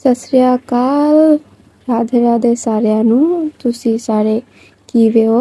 ਸਤਿ ਸ਼੍ਰੀ ਅਕਾਲ, ਰਾਧੇ ਰਾਧੇ ਸਾਰਿਆਂ ਨੂੰ। ਤੁਸੀਂ ਸਾਰੇ ਕਿਵੇਂ ਹੋ?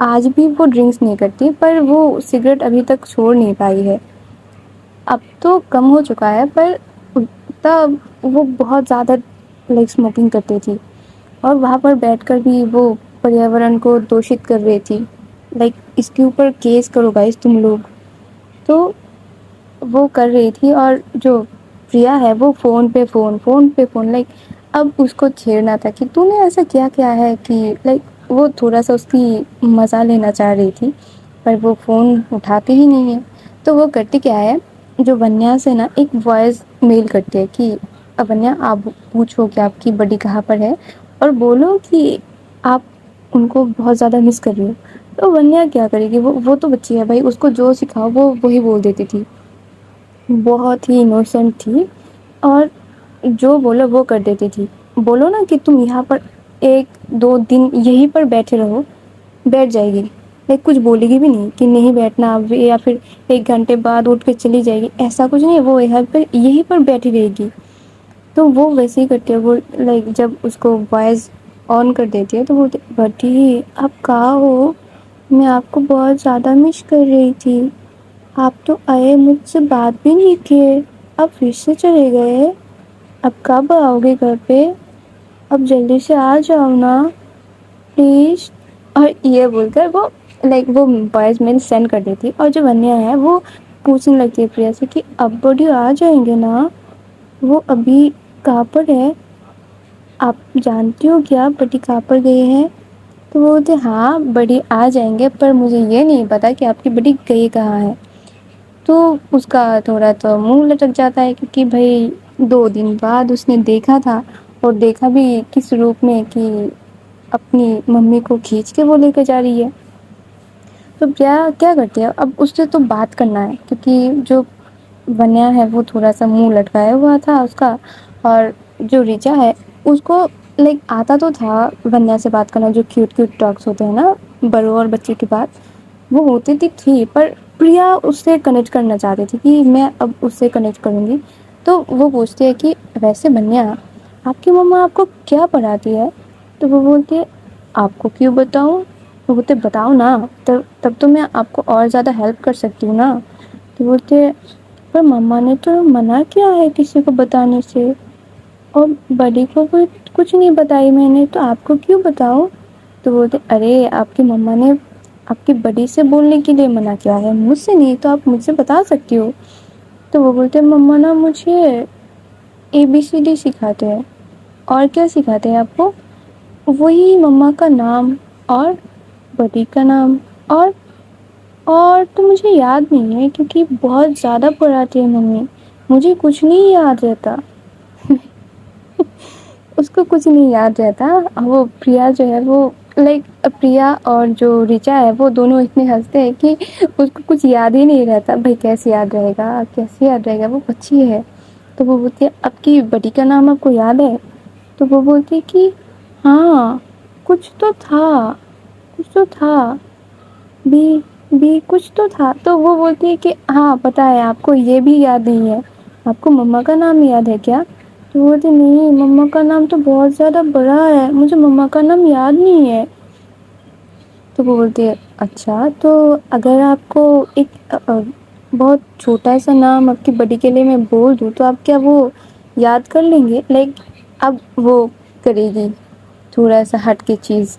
آج بھی وہ ڈرنکس نہیں کرتی، پر وہ سگریٹ ابھی تک چھوڑ نہیں پائی ہے. اب تو کم ہو چکا ہے، پر تب وہ بہت زیادہ اسموکنگ کرتی تھی، اور وہاں پر بیٹھ کر بھی وہ پریاورن کو دوشت کر رہی تھی. اس کے اوپر کیس کرو گائز تم لوگ. تو وہ کر رہی تھی، اور جو پریا ہے وہ فون پہ فون اب اس کو چھیڑنا تھا کہ تو نے ایسا کیا ہے کہ وہ تھوڑا سا اس کی مزہ لینا چاہ رہی تھی، پر وہ فون اٹھاتے ہی نہیں ہے. تو وہ کرتی کیا ہے، جو ونیا سے نا ایک وائس میل کرتی ہے کہ ونیا آپ پوچھو کہ آپ کی بڈی کہاں پر ہے، اور بولو کہ آپ ان کو بہت زیادہ مس کر رہی ہو. تو ونیا کیا کرے گی، وہ تو بچی ہے بھائی، اس کو جو سکھاؤ وہ وہی بول دیتی تھی. بہت ہی انوسینٹ تھی، اور جو بولو وہ کر دیتی تھی. بولو نا کہ تم یہاں پر 1-2 دن یہیں پر بیٹھے رہو، بیٹھ جائے گی. کچھ بولے گی بھی نہیں کہ نہیں بیٹھنا، یا پھر 1 گھنٹے بعد اٹھ کے چلی جائے گی. ایسا کچھ نہیں، وہ یہیں پر بیٹھی رہے گی. تو وہ ویسے ہی کرتی ہے. وہ جب اس کو وائس آن کر دیتی ہے تو وہ بٹی آپ کہاں ہو، میں آپ کو بہت زیادہ مس کر رہی تھی. آپ تو آئے، مجھ سے بات بھی نہیں کیے، اب پھر سے چلے گئے. اب کب آؤ گے گھر پہ، اب جلدی سے آ جاؤ نا پلیز. اور یہ بول کر وہ وائس میل سینڈ کر دیتی. اور جو ونیا ہے وہ پوچھنے لگتی ہے پریا سے کہ اب بڈی آ جائیں گے نا، وہ ابھی کہاں پر ہے، آپ جانتی ہو کیا بڈی کہاں پر گئے ہیں. تو وہ بولتے ہاں بڈی آ جائیں گے، پر مجھے یہ نہیں پتا کہ آپ کی بڈی گئی کہاں ہے. تو اس کا تھوڑا تو منہ لٹک جاتا ہے، کیونکہ بھائی 2 دن بعد اس نے دیکھا تھا، اور دیکھا بھی کس روپ میں کہ اپنی ممی کو کھینچ کے وہ لے کے جا رہی ہے. تو کیا کرتی ہے، اب اس سے تو بات کرنا ہے، کیونکہ جو ونیا ہے وہ تھوڑا سا منہ لٹکایا ہوا تھا اس کا. اور جو ریچا ہے اس کو آتا تو تھا ونیا سے بات کرنا، جو کیوٹ ٹاکس ہوتے ہیں نا بڑوں اور بچے کی بات وہ ہوتی تھی. پر پریا اس سے کنیکٹ کرنا چاہتی تھی کہ میں اب اس سے کنیکٹ کروں گی. تو وہ پوچھتی ہے کہ ویسے ونیا آپ کی مما آپ کو کیا پڑھاتی ہے. تو وہ بولتی ہے آپ کو کیوں بتاؤں، وہ بولتے بتاؤ نا، تب تو میں آپ کو اور زیادہ ہیلپ کر سکتی ہوں نا. تو بولتے پر مما نے تو منع کیا ہے کسی کو بتانے سے، اور بڑی کو کچھ نہیں بتائی میں نے، تو آپ کو کیوں بتاؤ. تو بولتے ارے آپ کی مما نے آپ کی بڈی سے بولنے کے لیے منع کیا ہے، مجھ سے نہیں، تو آپ مجھ سے بتا سکتی ہو. تو وہ بولتے مما نا مجھے ABCD سکھاتے ہیں. اور کیا سکھاتے ہیں آپ کو، وہی مما کا نام اور بڈی کا نام، اور تو مجھے یاد نہیں ہے کیونکہ بہت زیادہ پڑھاتی ہے ممی، مجھے کچھ نہیں یاد رہتا. اس کو کچھ نہیں یاد رہتا. وہ پریا جو ہے وہ پریا اور جو ریچا ہے وہ دونوں اتنے ہنستے ہیں کہ اس کو کچھ یاد ہی نہیں رہتا. بھائی کیسے یاد رہے گا، کیسے یاد رہے گا، وہ بچی ہے. تو وہ بولتی ہے آپ کی بڈی کا نام آپ کو یاد ہے. تو وہ بولتی کہ ہاں کچھ تو تھا بھی کچھ تو تھا. تو وہ بولتی ہے کہ ہاں پتہ ہے آپ کو یہ بھی یاد نہیں ہے، آپ کو مما کا نام یاد ہے کیا. تو وہ بولتی نہیں، مما کا نام تو بہت زیادہ بڑا ہے، مجھے مما کا نام یاد نہیں ہے. تو وہ بولتی ہے اچھا، تو اگر آپ کو ایک بہت چھوٹا سا نام آپ کی بڈی کے لیے میں بول دوں تو آپ کیا وہ یاد کر لیں گے. اب وہ کرے گی تھوڑا سا ہٹ کے چیز،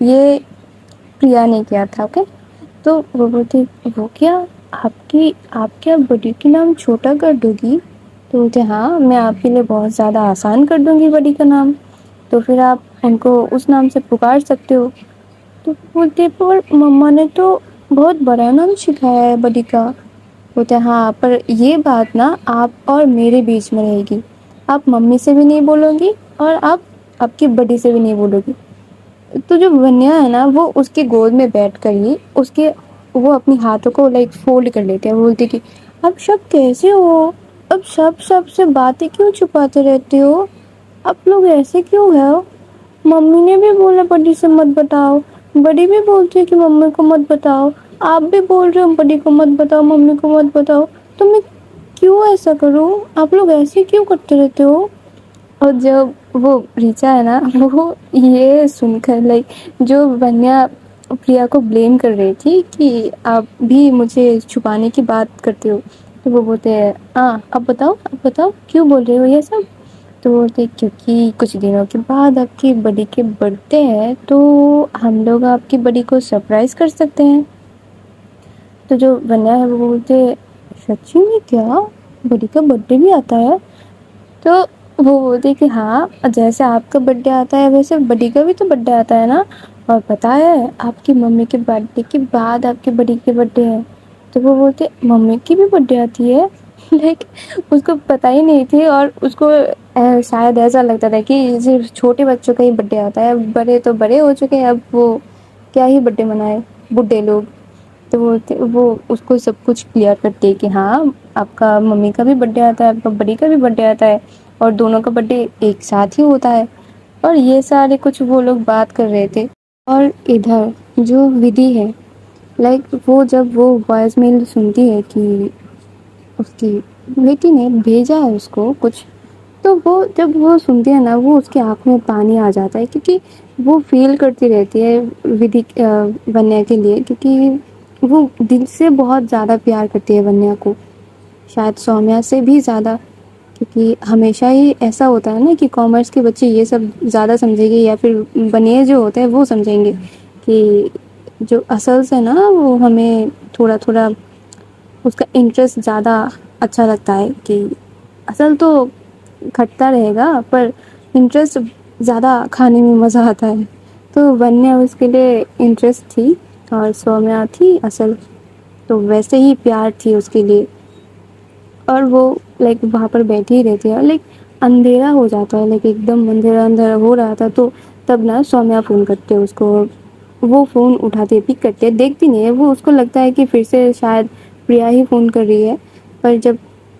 یہ پریا نے کیا تھا. اوکے. تو وہ بولتی وہ کیا آپ کیا بڈی کے نام چھوٹا کر دو گی. تو بولتے ہاں میں آپ کے لیے بہت زیادہ آسان کر دوں گی بڈی کا نام، تو پھر آپ ان کو اس نام سے پکار سکتے ہو. تو بولتے پر مما نے تو بہت بڑا نام سکھایا ہے بڈی کا. بولتے ہاں پر یہ بات نا آپ اور میرے بیچ میں رہے گی، آپ ممی سے بھی نہیں بولو گی اور آپ کی بڈی سے بھی نہیں بولو گی. تو جو ونیا ہے نا وہ اس کے گود میں بیٹھ کر ہی وہ اپنی ہاتھوں کو فولڈ کر لیتے ہیں. بولتی کہ اب سب کیسے ہو، اب سب سے باتیں کیوں چھپاتے رہتے ہو، آپ لوگ ایسے کیوں ہے. ممی نے بھی بولا بڈی سے مت بتاؤ، بڈی بھی بولتی ہے کہ ممی کو مت بتاؤ، آپ بھی بول رہے ہو بڈی کو مت بتاؤ، ممی کو مت بتاؤ، تو میں کیوں ایسا کروں، آپ لوگ ایسے کیوں کرتے رہتے ہو. اور جب وہ ریچا ہے نا وہ یہ سن کر جو ونیا پریا کو بلیم کر رہی تھی کہ آپ بھی مجھے چھپانے کی بات کرتے ہو. تو وہ بولتے ہیں ہاں اب بتاؤ کیوں بول رہے ہو یہ سب. تو بولتے کیونکہ کچھ دنوں کے بعد آپ کی بڑی کے برتھ ڈے ہے تو ہم لوگ آپ کی بڑی کو سرپرائز کر سکتے ہیں. تو جو ونیا ہے وہ بولتے سچی میں کیا بڑی کا برتھ ڈے بھی آتا ہے. تو وہ بولتے کہ ہاں جیسے آپ کا برتھ ڈے آتا ہے ویسے بڑی کا بھی تو برتھ ڈے آتا ہے نا. اور پتہ ہے آپ کی ممی کے برتھ ڈے کے بعد آپ کے بڑی کے برتھ ڈے ہے. تو وہ بولتے ممی کی بھی برتھ ڈے آتی ہے. لیکن اس کو پتہ ہی نہیں تھی اور اس کو شاید ایسا لگتا تھا کہ صرف چھوٹے بچوں کا ہی برتھ ڈے آتا ہے. بڑے تو بڑے ہو چکے ہیں اب وہ کیا ہی برتھ ڈے منائے بڈھے لوگ. تو وہ اس کو سب کچھ کلیئر کرتے کہ ہاں آپ کا ممی کا بھی برتھ ڈے آتا ہے آپ کا بڑی کا بھی برتھ ڈے آتا ہے اور دونوں کا برتھ ڈے ایک ساتھ ہی ہوتا ہے. اور یہ سارے کچھ وہ لوگ بات کر رہے تھے. اور ادھر جو ودھی ہے لائک وہ جب وہ وائس میل سنتی ہے کہ اس کی بیٹی نے بھیجا ہے اس کو کچھ تو وہ جب وہ سنتی ہے نا وہ اس کی آنکھ میں پانی آ جاتا ہے کیونکہ وہ فیل کرتی رہتی ہے ودھی ونیا کے لیے کیونکہ وہ دل سے بہت زیادہ پیار کرتی ہے ونیا کو شاید سومیا سے بھی زیادہ. کیونکہ ہمیشہ ہی ایسا ہوتا ہے نا کہ کامرس کے بچے یہ سب زیادہ سمجھیں گے یا پھر بنیے جو ہوتے ہیں وہ سمجھیں گے کہ جو اصل سے نا وہ ہمیں تھوڑا تھوڑا اس کا انٹرسٹ زیادہ اچھا لگتا ہے کہ اصل تو کھٹتا رہے گا پر انٹرسٹ زیادہ کھانے میں مزہ آتا ہے. تو ونیا اس کے لیے انٹرسٹ تھی اور سومیا تھی اصل تو ویسے ہی پیار تھی اس کے لیے. اور وہ لائک وہاں پر بیٹھی ہی رہتی ہے لائک اندھیرا ہو جاتا ہے لائک ایک دم اندھیرا اندھیرا ہو رہا تھا تو تب نا سومیا فون کرتے اس کو. وہ فون اٹھاتے پک کرتے دیکھتی نہیں ہے وہ اس کو لگتا ہے کہ پھر سے شاید پریا ہی فون کر رہی ہے. پر جب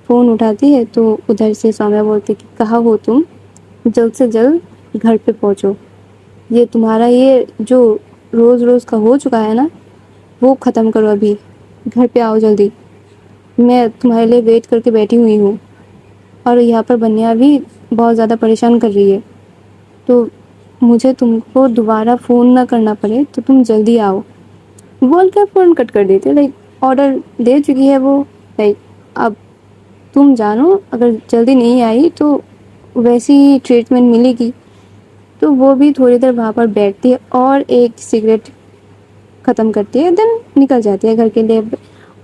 فون اٹھاتی ہے تو ادھر سے سومیا بولتی کہ کہاں ہو تم جلد سے جلد گھر پہ پہنچو. یہ تمہارا یہ جو روز روز کا ہو چکا ہے نا وہ ختم کرو ابھی گھر پہ آؤ جلدی میں تمہارے لیے ویٹ کر کے بیٹھی ہوئی ہوں. اور یہاں پر ونیا بھی بہت زیادہ پریشان کر رہی ہے تو مجھے تم کو دوبارہ فون نہ کرنا پڑے تو تم جلدی آؤ. بول کے فون کٹ کر دیتے لائک آڈر دے چکی ہے وہ لائک اب تم جانو اگر جلدی نہیں آئی تو ویسی ہی ٹریٹمنٹ ملے گی. تو وہ بھی تھوڑی دیر وہاں پر بیٹھتی ہے اور ایک سگریٹ ختم کرتی ہے دین نکل جاتی ہے گھر کے لیے.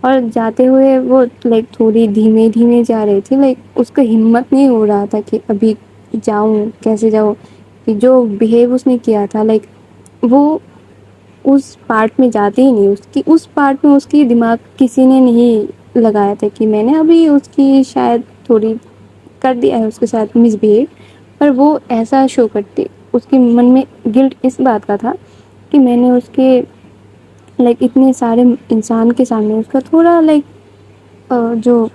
اور جاتے ہوئے وہ لائک تھوڑی دھیمے دھیمے جا رہی تھی لائک اس کا ہمت نہیں ہو رہا تھا کہ ابھی جاؤں کیسے جاؤں کہ جو بیہیو اس نے کیا تھا لائک وہ اس پارٹ میں جاتے ہی نہیں اس پارٹ میں اس کی دماغ کسی نے نہیں لگایا تھا کہ میں نے ابھی اس کی شاید تھوڑی کر دیا ہے اس کے ساتھ مس بہیو. پر وہ ایسا شو کرتی اس کے من میں گلٹ اس بات کا تھا کہ میں نے اس کے لائک اتنے سارے انسان کے سامنے اس کا تھوڑا لائک جو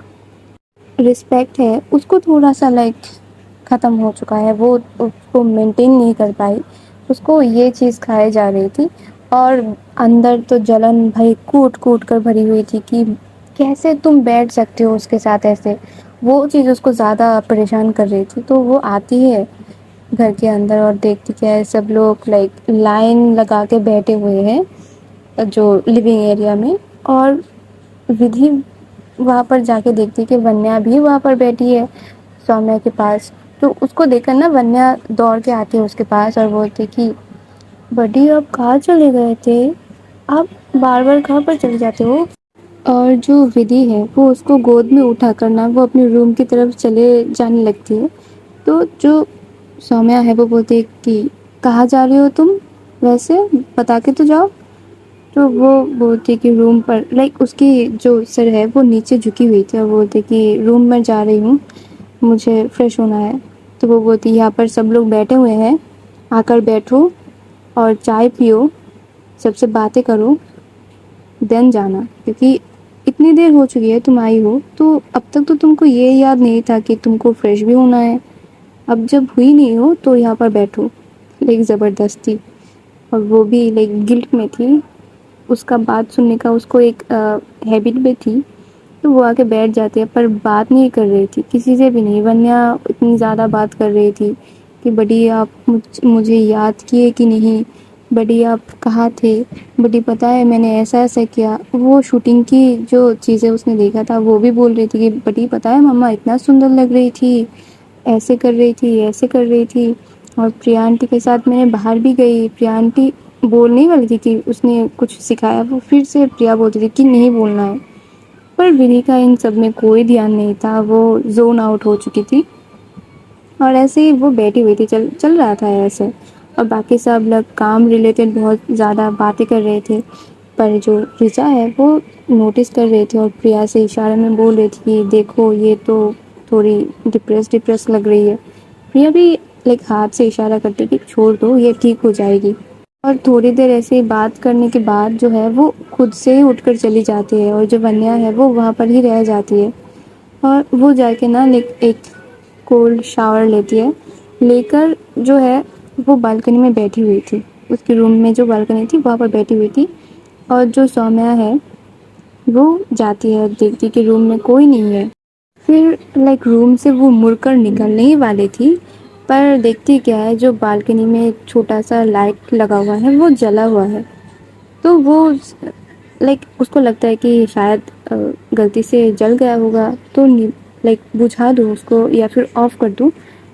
رسپیکٹ ہے اس کو تھوڑا سا لائک ختم ہو چکا ہے وہ اس کو مینٹین نہیں کر پائی. اس کو یہ چیز کھائی جا رہی تھی اور اندر تو جلن بھائی کوٹ کوٹ کر بھری ہوئی تھی کہ کیسے تم بیٹھ سکتے ہو اس کے ساتھ ایسے. وہ چیز اس کو زیادہ پریشان کر رہی تھی تو وہ آتی ہے گھر کے اندر اور دیکھتی کیا ہے سب لوگ لائک لائن لگا کے بیٹھے ہوئے ہیں جو لیونگ ایریا میں. اور ودھی وہاں پر جا کے دیکھتی کہ ونیا بھی وہاں پر بیٹھی ہے سومیا کے پاس. تو اس کو دیکھ کر نا ونیا دوڑ کے آتی ہے اس کے پاس اور بولتی کہ بڈی آپ کہاں چلے گئے تھے آپ بار بار کہاں پر چلے جاتے ہو. اور جو ودھی ہے وہ اس کو گود میں اٹھا کرنا وہ اپنے روم کی طرف چلے جانے لگتی ہے. تو جو سومیا ہے وہ بولتی کہ کہاں جا رہے ہو تم ویسے بتا کے تو جاؤ. تو وہ بولتی کہ روم پر لائک اس کی جو سر ہے وہ نیچے جھکی ہوئی تھی اور بولتی کہ روم میں جا رہی ہوں مجھے فریش ہونا ہے. تو وہ بولتی یہاں پر سب لوگ بیٹھے ہوئے ہیں آ کر بیٹھو اور چائے پیو سب سے باتیں کرو دین جانا کیونکہ اتنی دیر ہو چکی ہے تم آئی ہو تو اب تک تو تم کو یہ یاد نہیں تھا کہ تم کو فریش بھی ہونا ہے. اب جب ہوئی نہیں ہو تو یہاں پر بیٹھو لائک زبردستی. اور وہ بھی لائک گلٹ میں تھی اس کا بات سننے کا اس کو ایک ہیبٹ بھی تھی تو وہ آ کے بیٹھ جاتی ہے پر بات نہیں کر رہی تھی کسی سے بھی نہیں. ونیا اتنی زیادہ بات کر رہی تھی کہ بڈی آپ مجھے یاد کیے کہ نہیں بڈی آپ کہاں تھے، بڈی پتہ ہے میں نے ایسا ایسا کیا. وہ شوٹنگ کی جو چیزیں اس نے دیکھا تھا وہ بھی بول رہی تھی کہ بڈی پتہ ہے مما اتنا سندر لگ رہی تھی، ایسے کر رہی تھی، ایسے کر رہی تھی. اور پریا آنٹی کے ساتھ میں نے باہر بھی گئی. پریا آنٹی بولنے والی تھی کہ اس نے کچھ سکھایا، وہ پھر سے پریا بولتی تھی کہ نہیں بولنا ہے. پر ودھی کا ان سب میں کوئی دھیان نہیں تھا، وہ زون آؤٹ ہو چکی تھی اور ایسے ہی وہ بیٹھی ہوئی تھی. چل رہا تھا ایسے. اور باقی سب لوگ کام ریلیٹڈ بہت زیادہ باتیں کر رہے تھے، پر جو رچا ہے وہ نوٹس کر رہے تھے اور پریا سے اشارے میں بول رہی تھی کہ دیکھو یہ تو تھوڑی ڈپریس لگ رہی ہے. پریا بھی ہاتھ سے اشارہ کرتی کہ چھوڑ دو یہ ٹھیک ہو جائے گی. اور تھوڑی دیر ایسے ہی بات کرنے کے بعد جو ہے وہ خود سے ہی اٹھ کر چلی جاتی ہے اور جو ونیا ہے وہ وہاں پر ہی رہ جاتی ہے. اور وہ جا کے نا ایک کولڈ شاور لیتی ہے، لے کر جو ہے وہ بالکنی میں بیٹھی ہوئی تھی. اس کے روم میں جو بالکنی تھی وہاں پر بیٹھی ہوئی تھی. اور جو سومیا ہے وہ جاتی ہے، دیکھتی کہ روم میں کوئی نہیں ہے. پھر روم سے وہ مڑ کر نکلنے ہی والی تھی، پر دیکھتی کیا ہے جو بالکنی میں چھوٹا سا لائٹ لگا ہوا ہے وہ جلا ہوا ہے. تو وہ اس کو لگتا ہے کہ شاید غلطی سے جل گیا ہوگا تو بجھا دوں اس کو یا پھر آف کر دوں.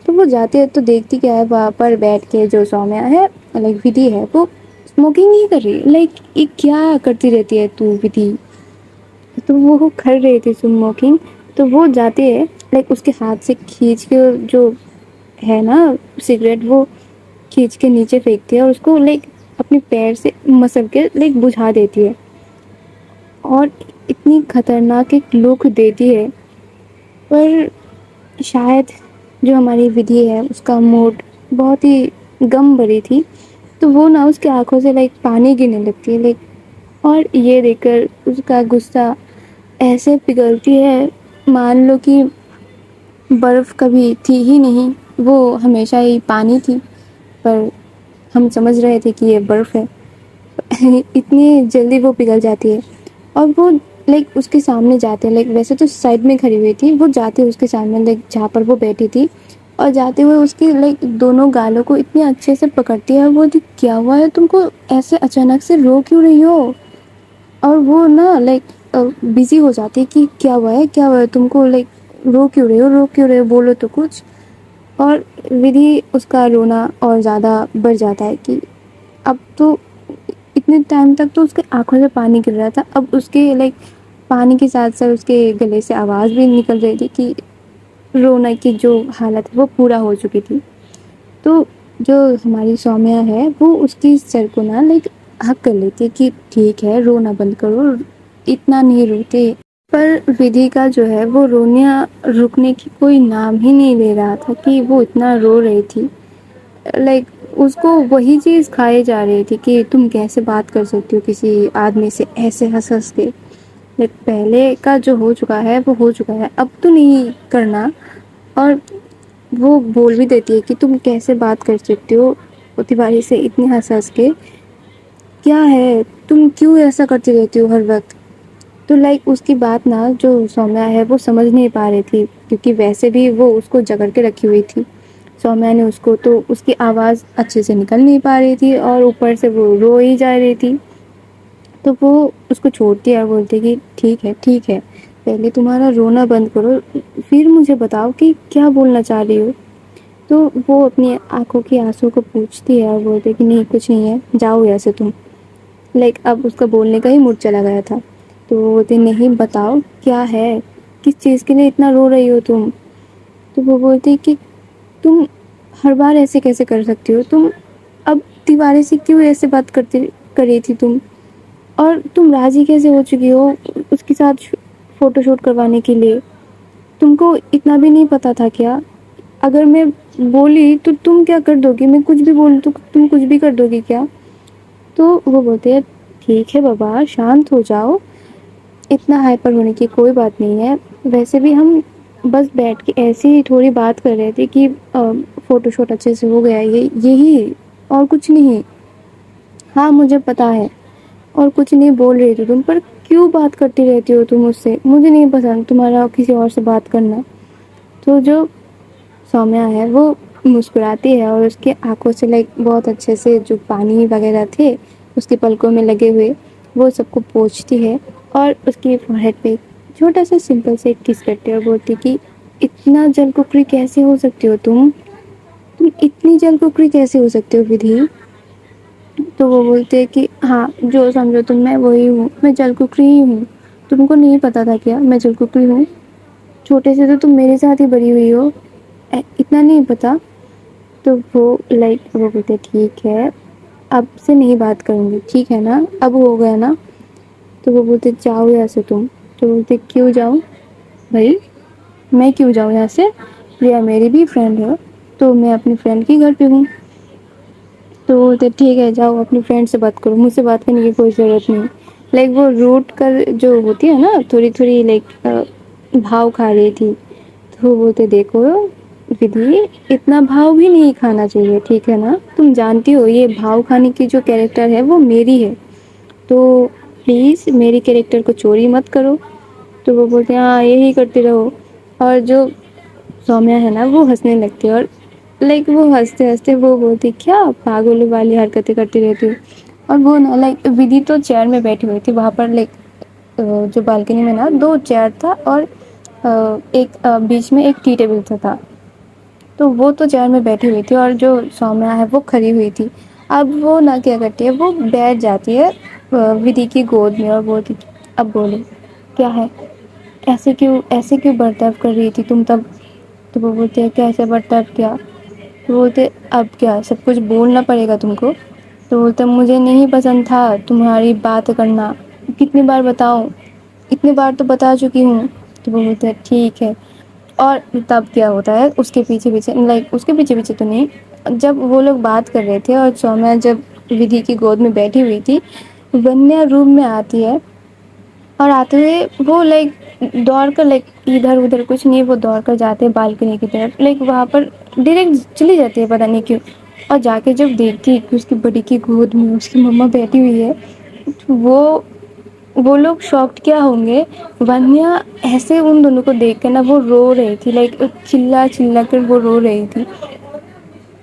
تو وہ جاتی ہے تو دیکھتی کیا ہے وہاں پر بیٹھ کے جو سومیا ہے ودھی ہے وہ اسموکنگ نہیں کر رہی. یہ کیا کرتی رہتی ہے تو ودھی. تو وہ کر رہی تھی اسموکنگ. تو وہ جاتے ہیں اس کے ہاتھ سے کھینچ کے جو ہے نا سگریٹ وہ کھینچ کے نیچے پھینکتی ہے اور اس کو اپنے پیر سے مسل کے بجھا دیتی ہے. اور اتنی خطرناک ایک لک دیتی ہے. پر شاید جو ہماری ودھی ہے اس کا موڈ بہت ہی غم بھری تھی، تو وہ نا اس کے آنکھوں سے پانی گرنے لگتی ہے. اور یہ دیکھ کر اس کا غصہ ایسے پگھلتی ہے، مان لو کہ برف کبھی تھی ہی نہیں، وہ ہمیشہ ہی پانی تھی، پر ہم سمجھ رہے تھے کہ یہ برف ہے. اتنی جلدی وہ پگھل جاتی ہے. اور وہ اس کے سامنے جاتے ہیں، ویسے تو سائڈ میں کھڑی ہوئی تھی، وہ جاتے اس کے سامنے جہاں پر وہ بیٹھی تھی اور جاتے ہوئے اس کی دونوں گالوں کو اتنے اچھے سے پکڑتی ہے. اور وہ کیا ہوا ہے تم کو، ایسے اچانک سے رو کیوں رہی ہو. اور وہ نا بزی ہو جاتی کہ کیا ہوا ہے تم کو، رو کیوں رہے ہو بولو تو کچھ. اور ودھی اس کا رونا اور زیادہ بڑھ جاتا ہے کہ اب تو اتنے ٹائم تک تو اس کے آنکھوں سے پانی گر رہا تھا، اب اس کے پانی کے ساتھ ساتھ اس کے گلے سے آواز بھی نکل رہی تھی کہ رونا کی جو حالت وہ پورا ہو چکی تھی. تو جو ہماری سومیا ہے وہ اس کی سر کو نا حق کر لیتی کہ ٹھیک ہے رونا بند کرو، اتنا نہیں روتے. پر ودھی کا جو ہے وہ رونا رکنے کی کوئی نام ہی نہیں لے رہا تھا کہ وہ اتنا رو رہی تھی. اس کو وہی چیز کھائے جا رہی تھی کہ تم کیسے بات کر سکتی ہو کسی آدمی سے ایسے ہنس کے. پہلے کا جو ہو چکا ہے وہ ہو چکا ہے، اب تو نہیں کرنا. اور وہ بول بھی دیتی ہے کہ تم کیسے بات کر سکتے ہو تیواری سے اتنے ہنس کے، کیا ہے تم کیوں ایسا کرتی رہتی ہو ہر وقت. تو اس کی بات نا جو سومیا ہے وہ سمجھ نہیں پا رہی تھی، کیونکہ ویسے بھی وہ اس کو جکڑ کے رکھی ہوئی تھی سومیا نے اس کو، تو اس کی آواز اچھے سے نکل نہیں پا رہی تھی اور اوپر سے وہ رو ہی جا رہی تھی. تو وہ اس کو چھوڑتی ہے اور بولتی کہ ٹھیک ہے پہلے تمہارا رونا بند کرو، پھر مجھے بتاؤ کہ کیا بولنا چاہ رہی ہو. تو وہ اپنی آنکھوں کی آنسوں کو پوچھتی ہے اور بولتی کہ نہیں کچھ نہیں ہے، جاؤ ایسے تم. اب اس کا بولنے کا ہی موڈ چلا گیا تھا. تو وہ بولتی نہیں بتاؤ کیا ہے، کس چیز کے لیے اتنا رو رہی ہو تم. تو وہ بولتی کہ تم ہر بار ایسے کیسے کر سکتی ہو، تم اب تیواری سے کیوں ایسے بات کر رہی تھی تم، اور تم راضی کیسے ہو چکی ہو اس کے ساتھ فوٹو شوٹ کروانے کے لیے. تم کو اتنا بھی نہیں پتا تھا کیا، اگر میں بولی تو تم کیا کر دو گی، میں کچھ بھی بولوں تو تم کچھ بھی کر دو گی کیا. تو وہ بولتے ہیں ٹھیک ہے بابا شانت ہو جاؤ، اتنا ہائپر ہونے کی کوئی بات نہیں ہے. ویسے بھی ہم بس بیٹھ کے ایسے ہی تھوڑی بات کر رہے تھے کہ فوٹو شوٹ اچھے سے ہو گیا یہی اور کچھ نہیں. ہاں مجھے پتا ہے اور کچھ نہیں بول رہی تھی تم، پر کیوں بات کرتی رہتی ہو تم مجھ سے، مجھے نہیں پسند تمہارا کسی اور سے بات کرنا. تو جو سومیا ہے وہ مسکراتی ہے اور اس کے آنکھوں سے بہت اچھے سے جو پانی وغیرہ تھے اس کے پلکوں میں لگے ہوئے وہ سب کو پوچھتی ہے، اور اس کے فورہیڈ پہ چھوٹا سا سمپل سے ایک کس کرتی ہے اور بولتی کہ اتنا جل ککڑی کیسے ہو سکتے ہو تم اتنی جل ککڑی کیسے ہو سکتے ہو ودھی؟ تو وہ بولتے کہ ہاں جو سمجھو تم، میں وہی ہوں، میں جل ککڑی ہی ہوں، تم کو نہیں پتا تھا کیا میں جل ککڑی ہوں؟ چھوٹے سے تو تم میرے ساتھ ہی بڑی ہوئی ہو، اتنا نہیں پتا؟ تو وہ وہ بولتے ٹھیک ہے اب سے نہیں بات کروں گی، ٹھیک ہے نا، اب ہو گیا نا؟ تو وہ بولتے جاؤ یہاں سے تم۔ تو بولتے کیوں جاؤں بھائی، میں کیوں جاؤں یہاں سے؟ پریا میری بھی فرینڈ ہے، تو میں اپنی فرینڈ کے گھر پہ ہوں۔ تو وہ بولتے ٹھیک ہے جاؤ اپنی فرینڈ سے بات کرو، مجھ سے بات کرنے کی کوئی ضرورت نہیں۔ وہ روٹ کر جو ہوتی ہے نا تھوڑی تھوڑی بھاؤ کھا رہی تھی۔ تو وہ بولتے دیکھو ودھی، اتنا بھاؤ بھی نہیں کھانا چاہیے، ٹھیک ہے نا؟ تم جانتی ہو یہ بھاؤ کھانے کی جو کیریکٹر ہے وہ میری ہے، تو پلیز میری کیریکٹر کو چوری مت کرو۔ تو وہ بولتے ہیں ہاں یہی کرتے رہو۔ اور جو سومیا ہے نا وہ ہنسنے لگتی ہے، اور وہ ہنستے ہنستے وہ بولتی کیا پاگل والی حرکتیں کرتی رہتی ہوں۔ اور وہ نا ودھی تو چیئر میں بیٹھی ہوئی تھی وہاں پر، جو بالکنی میں نا 2 چیئر تھا اور ایک بیچ میں ایک ٹی ٹیبل تھا، تو وہ تو چیئر میں بیٹھی ہوئی تھی اور جو سومیا ہے وہ کھڑی ہوئی تھی۔ اب وہ نہ کیا کرتی ہے، وہ بیٹھ جاتی ہے ودھی کی گود میں اور بولتی اب بولو کیا ہے، ایسے کیوں برتاؤ کر رہی تھی تم تب؟ تو وہ بولتے ہیں کیسے برتاؤ کیا؟ تو بولتے اب کیا سب کچھ بولنا پڑے گا تم کو؟ تو بولتے مجھے نہیں پسند تھا تمہاری بات کرنا، کتنی بار بتاؤں، اتنی بار تو بتا چکی ہوں۔ تو وہ بولتے ہیں ٹھیک ہے۔ اور تب کیا ہوتا ہے اس کے پیچھے پیچھے اس کے پیچھے پیچھے تو نہیں، جب وہ لوگ بات کر رہے تھے اور سومیا جب ودھی کی گود میں بیٹھی ہوئی تھی، ونیا روم میں آتی ہے، اور آتے ہوئے وہ دوڑ کر ادھر ادھر کچھ نہیں، وہ دوڑ کر جاتے ہیں بالکنی کی طرف، وہاں پر ڈائریکٹ چلی جاتی ہے پتہ نہیں کیوں، اور جا کے جب دیکھتی کہ اس کی بڑی کی گود میں اس کی مما بیٹھی ہوئی ہے، وہ لوگ شاکڈ کیا ہوں گے۔ ونیا ایسے ان دونوں کو دیکھ کر نا وہ رو رہی تھی، چلا چلا کر وہ رو رہی تھی۔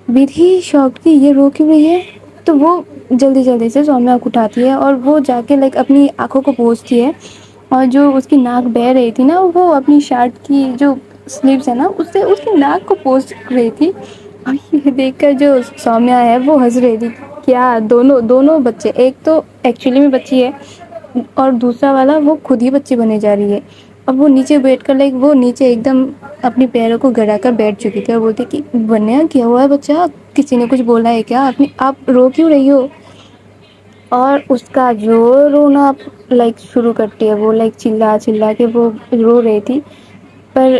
ودھی شاکڈ تھی یہ رو کیوں رہی ہے، تو وہ جلدی جلدی سے سومیا کو اٹھاتی ہے اور وہ جا کے اپنی آنکھوں کو پوچھتی ہے، اور جو اس کی ناک بہہ رہی تھی نا وہ اپنی شرٹ کی جو سلیوز ہے نا اس سے اس کی ناک کو پوچھ رہی تھی، اور یہ دیکھ کر جو سومیا ہے وہ ہنس رہی تھی۔ کیا دونوں بچے، ایک تو ایکچولی میں بچی ہے اور دوسرا والا وہ خود ہی بچی بنے جا رہی ہے، اور وہ نیچے بیٹھ کر وہ نیچے ایک دم اپنی پیروں کو گڑا کر بیٹھ چکی تھی اور بولتی کہ ونیا کیا ہوا ہے بچہ، کسی نے کچھ بولا ہے کیا، آپ رو کیوں رہی ہو؟ اور اس کا جو رونا شروع کرتی ہے، وہ چلا چلا کے وہ رو رہی تھی، پر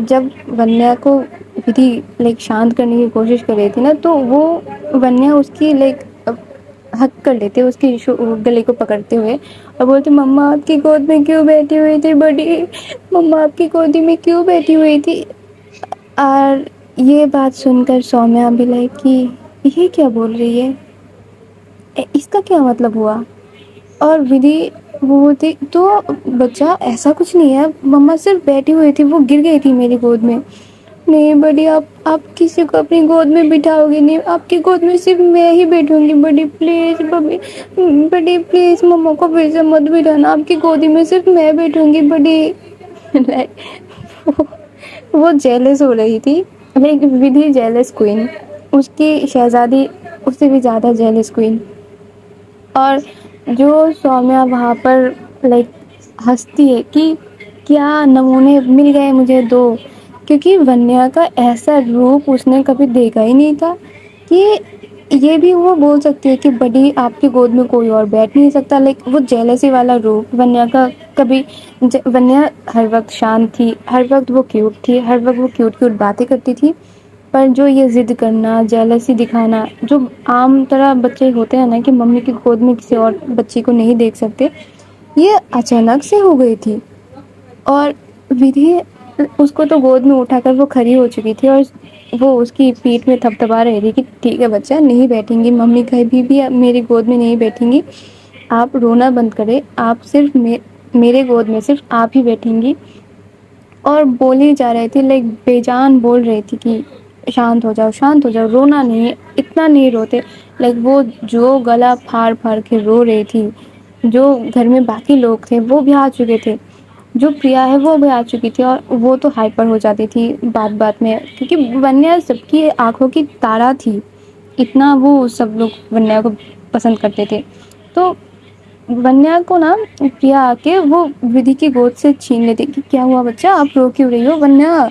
جب ونیا کو ودھی شانت کرنے کی کوشش کر رہی تھی نا، تو وہ ونیا اس کی حق کر لیتے، اس کی گلے کو پکڑتے ہوئے اور بولتے مما آپ کی گود میں کیوں بیٹھی ہوئی تھی بڑی، مما آپ کی گودی میں کیوں بیٹھی ہوئی تھی؟ اور یہ بات سن کر سومیا بھی کہ یہ کیا بول رہی ہے، اس کا کیا مطلب ہوا؟ اور ودھی وہ ہوتی تو بچہ ایسا کچھ نہیں ہے، مما صرف بیٹھی ہوئی تھی، وہ گر گئی تھی میری گود میں۔ نہیں بڑی، آپ کسی کو اپنی گود میں بٹھاؤ گی نہیں، آپ کی گود میں صرف میں ہی بیٹھوں گی بڑی، پلیز بڑی پلیز مما کو پھر سے مت بٹھانا، آپ کی گودی میں صرف میں بیٹھوں گی بڑی۔ وہ جیلس ہو رہی تھی، ودھی جیلس کوئین، اس کی شہزادی اس سے بھی زیادہ جیلس کوئین۔ اور جو سومیا وہاں پر ہنستی ہے کہ کیا نمونے مل گئے مجھے 2، کیونکہ ونیا کا ایسا روپ اس نے کبھی دیکھا ہی نہیں تھا، کہ یہ بھی وہ بول سکتی ہے کہ بڑی آپ کی گود میں کوئی اور بیٹھ نہیں سکتا، وہ جیلسی والا روپ ونیا کا کبھی، ونیا ہر وقت شانت تھی، ہر وقت وہ کیوٹ تھی، ہر وقت وہ کیوٹ کیوٹ باتیں کرتی تھی، پر جو یہ ضد کرنا، جیلسی دکھانا، جو عام طرح بچے ہوتے ہیں نا کہ ممی کی گود میں کسی اور بچی کو نہیں دیکھ سکتے، یہ اچانک سے ہو گئی تھی۔ اور ودھی اس کو تو گود میں اٹھا کر وہ کھڑی ہو چکی تھی، اور وہ اس کی پیٹھ میں تھپ تھپا رہی تھی کہ ٹھیک ہے بچہ، نہیں بیٹھیں گی ممی کبھی بھی میری گود میں نہیں بیٹھیں گی، آپ رونا بند کریں، آپ صرف میرے گود میں صرف آپ ہی بیٹھیں گی۔ اور بولی جا رہی تھی، بے جان بول رہی تھی کہ شانت ہو جاؤ شانت ہو جاؤ، رونا نہیں ہے، اتنا نہیں روتے. لائک وہ جو گلا پھاڑ پھاڑ کے رو رہی تھی، جو گھر میں باقی لوگ تھے وہ بھی آ چکے تھے، جو پریا ہے وہ بھی آ چکی تھی، اور وہ تو ہائپر ہو جاتی تھی بات بات میں، کیونکہ ونیا سب کی آنکھوں کی تارا تھی، اتنا وہ سب لوگ ونیا کو پسند کرتے تھے. تو ونیا کو نا پریا آ کے وہ ودھی کی گود سے چھین لیتی کہ کیا ہوا بچہ، آپ رو کیوں رہی ہو؟ ونیا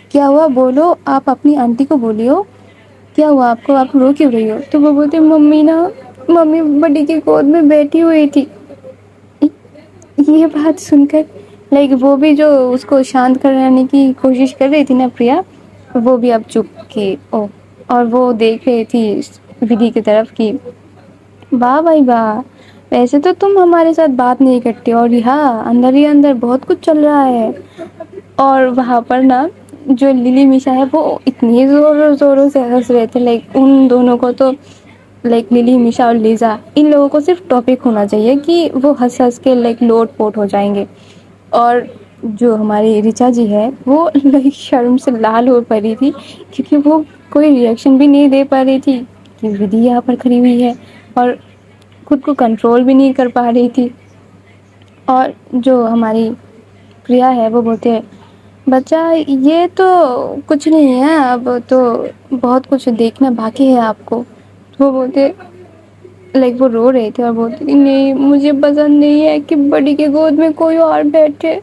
کیا ہوا بولو، آپ اپنی آنٹی کو بولیو کیا ہوا آپ کو، آپ رو کیوں رہی ہو؟ تو وہ بولتی ممی نا، ممی بڑی کی گود میں بیٹھی ہوئی تھی. یہ بات سن کر لائک وہ بھی جو اس کو شانت کرانے کی کوشش کر رہی تھی نا پریا، وہ بھی اب چپ کی اور وہ دیکھ رہی تھی ودھی کی طرف کی واہ بھائی واہ، ویسے تو تم ہمارے ساتھ بات نہیں کرتے اور یہاں اندر ہی اندر بہت کچھ چل رہا ہے. اور وہاں پر نا جو للی میشا ہے وہ اتنی زوروں زوروں سے ہنس رہے تھے، لائک ان دونوں کو تو لائک للی میشا اور لیزا ان لوگوں کو صرف ٹاپک ہونا چاہیے کہ وہ ہنس ہنس کے لائک لوٹ پوٹ ہو جائیں گے. اور جو ہماری ریچا جی ہے وہ شرم سے لال ہو پڑی تھی، کیونکہ وہ کوئی ریئیکشن بھی نہیں دے پا رہی تھی کہ ودھی یہاں پر کھڑی ہوئی ہے، اور خود کو کنٹرول بھی نہیں کر پا رہی تھی. اور جو ہماری پریا ہے وہ بولتے ہیں بچہ یہ تو کچھ نہیں ہے، اب تو بہت کچھ دیکھنا باقی ہے آپ کو. وہ بولتے لائک وہ رو رہے تھے اور بولتے نہیں مجھے پسند نہیں ہے کہ بڑی کے گود میں کوئی اور بیٹھے.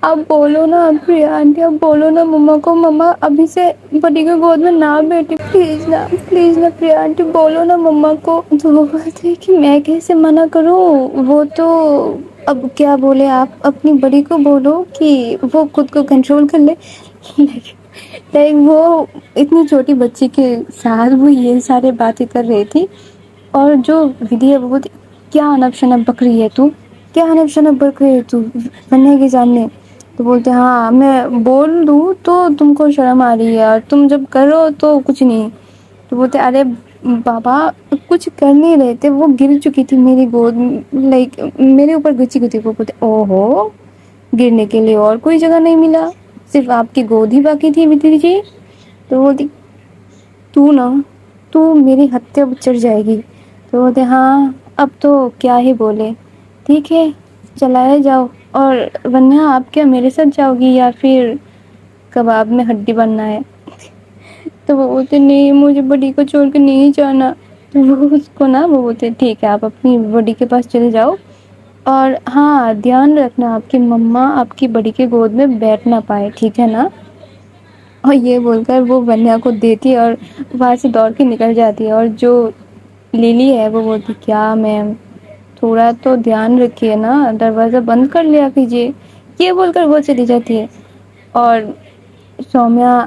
اب بولو نا پریا آنٹی، اب بولو نا مما کو، مما ابھی سے بڑی کے گود میں نہ بیٹھے پلیز نا پریا آنٹی بولو نا مما کو. تو وہ بولتے کہ میں کیسے منع کروں، وہ تو اب کیا بولے، آپ اپنی بڑی کو بولو کہ وہ خود کو کنٹرول کر لے. لائک وہ اتنی چھوٹی بچی کے ساتھ وہ یہ سارے باتیں کر رہی تھی. اور جو ودھی ہے وہ بولتی کیا انب شنب بک رہی ہے تو، کیا انب شنب بک رہی ہے تو ونیا کے سامنے. تو بولتے ہاں میں بول دوں تو تم کو شرم آ رہی ہے اور تم جب کرو تو کچھ نہیں. تو بولتے ارے بابا کچھ کر نہیں رہے تھے، وہ گر چکی تھی میری گود لائک میرے اوپر گر چکی تھی. وہ بولتے او ہو گرنے کے لیے اور کوئی جگہ نہیں ملا، صرف آپ کی گود ہی باقی تھی ودھی جی. تو بولتی تو نا تو میری ہتیا پہ چڑھ جائے گی. تو بولتے ہاں اب تو کیا ہی بولے، ٹھیک ہے چلائے جاؤ. اور ونیا آپ کیا میرے ساتھ جاؤ گی یا پھر کباب میں ہڈی بننا ہے؟ تو وہ بولتے نہیں مجھے بڑی کو چھوڑ کے نہیں جانا. تو وہ اس کو نا وہ بولتے ٹھیک ہے آپ اپنی بڈی کے پاس چلے جاؤ، اور ہاں دھیان رکھنا آپ کی مما آپ کی بڑی کے گود میں بیٹھ نہ پائے، ٹھیک ہے نا. اور یہ بول کر وہ ونیا کو دیتی اور وہاں سے دوڑ کے نکل جاتی ہے. اور جو للی ہے وہ بولتی کیا میم تھوڑا تو دھیان رکھیے نا، دروازہ بند کر لیا کیجیے، یہ بول کر وہ چلی جاتی ہے. اور سومیا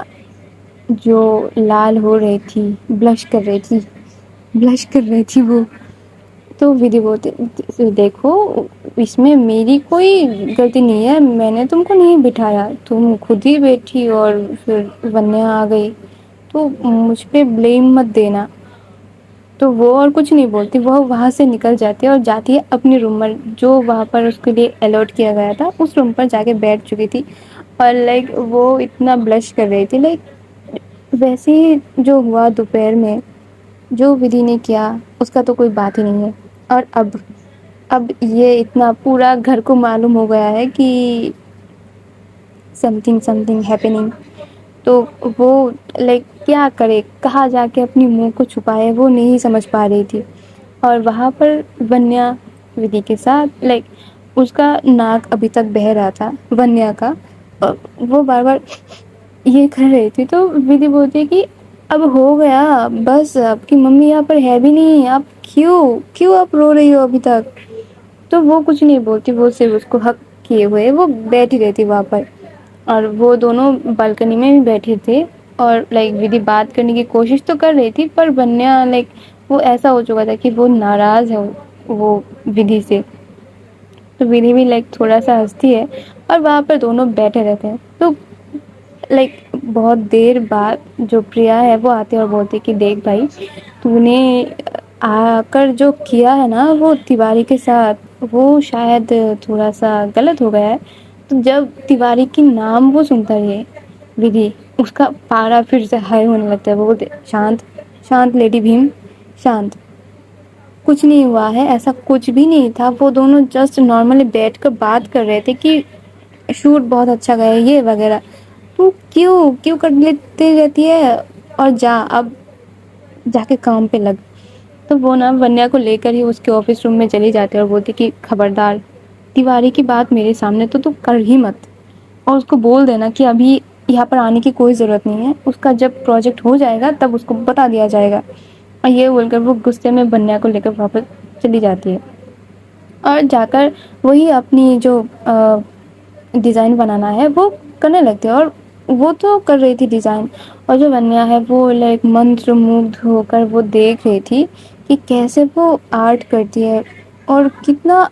جو لال ہو رہی تھی، بلش کر رہی تھی وہ، تو ودھی بولتے دیکھو اس میں میری کوئی غلطی نہیں ہے، میں نے تم کو نہیں بٹھایا، تم خود ہی بیٹھی اور پھر ونیا آ گئی تو مجھ پہ بلیم مت دینا. تو وہ اور کچھ نہیں بولتی، وہ وہاں سے نکل جاتی ہے اور جاتی ہے اپنے روم میں جو وہاں پر اس کے لیے الاٹ کیا گیا تھا، اس روم پر جا کے بیٹھ چکی تھی. اور لائک وہ اتنا بلش کر رہی تھی، لائک ویسے ہی جو ہوا دوپہر میں جو ودھی نے کیا اس کا تو کوئی بات ہی نہیں ہے. اور اب یہ اتنا پورا گھر کو معلوم ہو گیا ہے کہ سم تھنگ ہیپیننگ. تو وہ لائک کیا کرے، کہاں جا کے اپنی منہ کو چھپائے وہ نہیں سمجھ پا رہی تھی. اور وہاں پر ونیا ودھی کے ساتھ لائک اس کا ناک ابھی تک بہہ رہا تھا ونیا کا، اور وہ بار بار یہ کر رہی تھی. تو ودھی بولتی کہ اب ہو گیا بس، آپ کی ممی یہاں پر ہے بھی نہیں، آپ کیوں آپ رو رہی ہو ابھی تک. تو وہ کچھ نہیں بولتی، وہ صرف اس کو حق کیے ہوئے وہ بیٹھی رہتی وہاں پر. اور وہ دونوں بالکنی میں بھی بیٹھے تھے اور لائک ودھی بات کرنے کی کوشش تو کر رہی تھی، پر ونیا لائک وہ ایسا ہو چکا تھا کہ وہ ناراض ہے وہ ودھی سے. تو ودھی بھی لائک تھوڑا سا ہنستی ہے اور وہاں پر دونوں بیٹھے رہتے ہیں. تو لائک بہت دیر بعد جو پریا ہے وہ آتی اور بولتی کہ دیکھ بھائی تو نے آ کر جو کیا ہے نا وہ تیواری کے ساتھ، وہ شاید تھوڑا سا غلط ہو گیا ہے. تو جب تیواری کی نام وہ سنتا ہے ودھی اس کا پارا پھر سے ہائی ہونے لگتا ہے. وہ بولتے شانت شانت لیڈی بھیم شانت. کچھ نہیں ہوا ہے, ایسا کچھ بھی نہیں تھا. وہ دونوں جسٹ نارملی بیٹھ کر بات کر رہے تھے کہ شوٹ بہت اچھا گیا یہ وغیرہ. تو کیوں کر لیتی رہتی ہے, اور اب جا کے کام پہ لگ. تو وہ نا ونیا کو لے کر ہی اس کے آفس روم میں چلی جاتی ہے اور بولتی کہ خبردار تیواری کی بات میرے سامنے تو کر ہی مت, اور اس کو بول دینا کہ ابھی یہاں پر آنے کی کوئی ضرورت نہیں ہے, اس کا جب پروجیکٹ ہو جائے گا تب اس کو بتا دیا جائے گا. اور یہ بول کر وہ غصے میں ونیا کو لے کر واپس چلی جاتی ہے, اور جا کر وہی اپنی جو ڈیزائن بنانا ہے وہ کرنے لگتے ہیں. اور وہ تو کر رہی تھی ڈیزائن, اور جو ونیا ہے وہ لائک منتر مگدھ ہو کر وہ دیکھ رہی تھی کہ کیسے وہ آرٹ کرتی ہے, اور کتنا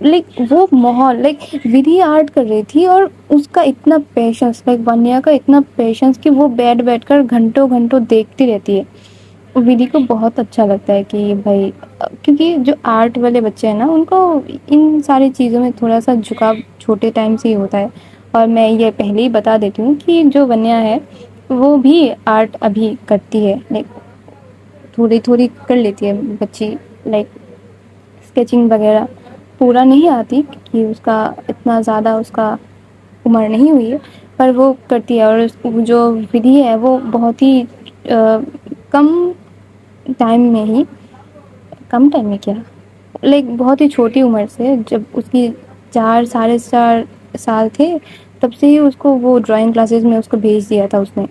لائک وہ ماحول لائک ودھی آرٹ کر رہی تھی, اور اس کا اتنا پیشنس لائک ونیا کا اتنا پیشنس کہ وہ بیٹھ کر گھنٹوں گھنٹوں دیکھتی رہتی ہے. ودھی کو بہت اچھا لگتا ہے کہ بھائی, کیونکہ جو آرٹ والے بچے ہیں نا ان کو ان ساری چیزوں میں تھوڑا سا جھکاؤ چھوٹے ٹائم سے ہی ہوتا ہے. اور میں یہ پہلے ہی بتا دیتی ہوں کہ جو ونیا ہے وہ بھی آرٹ ابھی کرتی ہے, لائک تھوڑی تھوڑی کر لیتی ہے بچی, لائک اسکیچنگ وغیرہ پورا نہیں آتی کیونکہ اس کا اتنا زیادہ اس کا عمر نہیں ہوئی ہے, پر وہ کرتی ہے. اور جو ودھی ہے وہ بہت ہی کم ٹائم میں کیا لائک بہت ہی چھوٹی عمر سے, جب اس کی 4 ساڑھے 4 سال تھے تب سے ہی اس کو وہ ڈرائنگ کلاسز میں اس کو بھیج دیا تھا اس نے,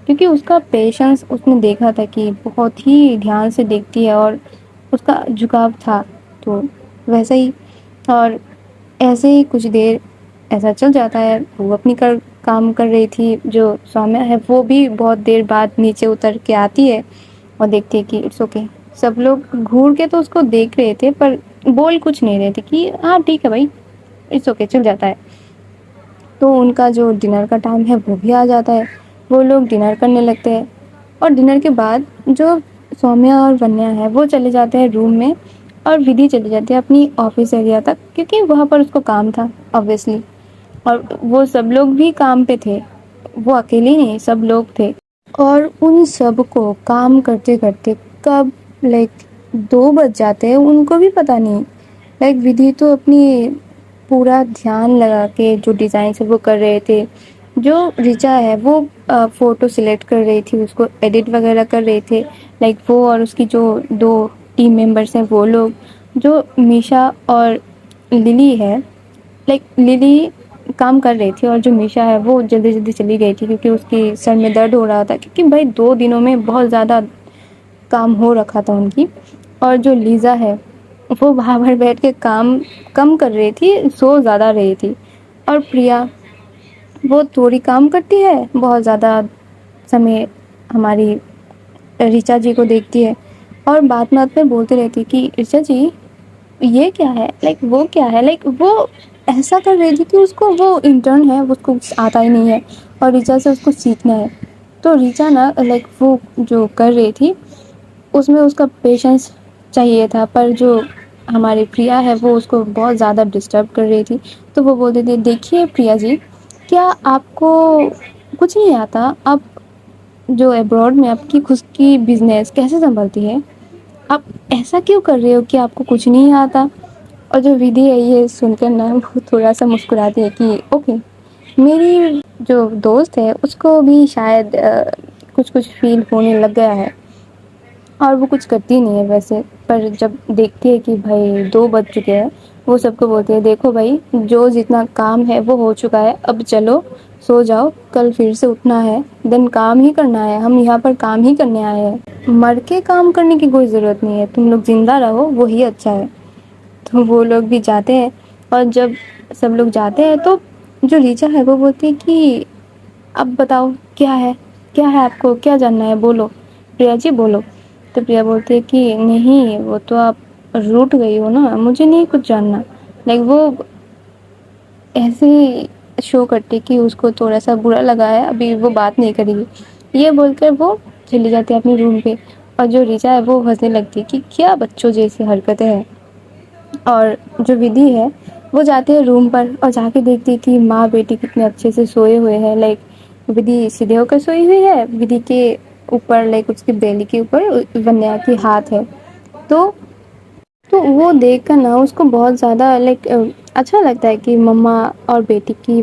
کیونکہ اس کا پیشنس اس نے دیکھا تھا کہ بہت ہی دھیان سے دیکھتی ہے اور اس کا جھکاؤ تھا. تو ویسا ہی, اور ایسے ہی کچھ دیر ایسا چل جاتا ہے. وہ اپنی کام کر رہی تھی, جو سومیا ہے وہ بھی بہت دیر بعد نیچے اتر کے آتی ہے اور دیکھتی ہے کہ اٹس اوکے. سب لوگ گھور کے تو اس کو دیکھ رہے تھے پر بول کچھ نہیں رہے تھے کہ ہاں ٹھیک ہے بھائی اٹس اوکے چل جاتا ہے. تو ان کا جو ڈنر کا ٹائم ہے وہ بھی آ جاتا ہے, وہ لوگ ڈنر کرنے لگتے ہیں. اور ڈنر کے بعد جو سومیا اور ونیا ہے وہ چلے جاتے ہیں روم میں, اور ودھی چلی جاتی ہے اپنی آفس ایریا تک, کیونکہ وہاں پر اس کو کام تھا obviously. اور وہ سب لوگ بھی کام پہ تھے, وہ اکیلے نہیں سب لوگ تھے. اور ان سب کو کام کرتے کرتے کب لائک 2 بج جاتے ہیں ان کو بھی پتہ نہیں. لائک ودھی تو اپنی پورا دھیان لگا کے جو ڈیزائن وہ کر رہے تھے. جو ریچا ہے وہ فوٹو سلیکٹ کر رہی تھی, اس کو ایڈٹ وغیرہ کر رہے تھے, لائک وہ اور اس کی جو 2 ٹیم ممبرس ہیں وہ لوگ. جو میشا اور للی ہے, لائک للی کام کر رہی تھی اور جو میشا ہے وہ جلدی جلدی چلی گئی تھی کیونکہ اس کی سر میں درد ہو رہا تھا, کیونکہ بھائی 2 دنوں میں بہت زیادہ کام ہو رکھا تھا ان کی. اور جو لیزا ہے وہ باہر بیٹھ کے کام کم کر رہی تھی, سو زیادہ رہی تھی. اور پریا وہ تھوڑی کام کرتی ہے, بہت زیادہ سمے ہماری ریچا جی کو دیکھتی ہے, اور بات میں بولتی رہتی کہ ریچا جی یہ کیا ہے, لائک وہ کیا ہے, لائک وہ ایسا کر رہی تھی کہ اس کو وہ انٹرن ہے اس کو کچھ آتا ہی نہیں ہے اور ریچا سے اس کو سیکھنا ہے. تو ریچا نا لائک وہ جو کر رہی تھی اس میں اس کا پیشنس چاہیے تھا, پر جو ہماری پریا ہے وہ اس کو بہت زیادہ ڈسٹرب کر رہی تھی. تو وہ بولتے تھے دیکھیے پریا جی کیا آپ کو کچھ نہیں آتا, آپ جو ابراڈ میں آپ کی خود کی بزنس کیسے سنبھلتی ہے, آپ ایسا کیوں کر رہے ہو کہ آپ کو کچھ نہیں آتا. اور جو ودھی ہے یہ سن کر نا وہ تھوڑا سا مسکراتی ہے کہ اوکے میری جو دوست ہے اس کو بھی شاید کچھ فیل ہونے لگ گیا ہے, اور وہ کچھ کرتی نہیں ہے ویسے. پر جب دیکھتی ہے کہ بھائی 2 بج چکے ہیں, وہ سب کو بولتے ہیں دیکھو بھائی جو جتنا کام ہے وہ ہو چکا ہے, اب چلو سو جاؤ, کل پھر سے اٹھنا ہے, دین کام ہی کرنا ہے, ہم یہاں پر کام ہی کرنے آئے ہیں, مر کے کام کرنے کی کوئی ضرورت نہیں ہے, تم لوگ زندہ رہو وہی اچھا ہے. تو وہ لوگ بھی جاتے ہیں, اور جب سب لوگ جاتے ہیں تو جو ریچا ہے وہ بولتی ہے کہ اب بتاؤ کیا ہے آپ کو کیا جاننا ہے, بولو پریا جی بولو. تو پریا بولتی ہے کہ نہیں وہ تو آپ روٹھ گئی ہو نا, مجھے نہیں کچھ جاننا. لائک وہ ایسے ہی شو کرتی کہ اس کو تھوڑا سا برا لگا ہے, ابھی وہ بات نہیں کرے گی. یہ بول کر وہ چلی جاتی ہے اپنے روم پہ, اور جو ریچا ہے وہ ہنسنے لگتی ہے کہ کیا بچوں جیسی حرکتیں ہیں. اور جو ودھی ہے وہ جاتے ہیں روم پر اور جا کے دیکھتی کہ ماں بیٹی کتنے اچھے سے سوئے ہوئے ہیں, لائک ودھی سیدھے ہو کر سوئی ہوئی ہے, ودھی کے اوپر لائک اس کی بیلی کے اوپر ونیا کی ہاتھ ہے. تو وہ دیکھ کر نا اس کو بہت زیادہ لائک اچھا لگتا ہے کہ مما اور بیٹی کی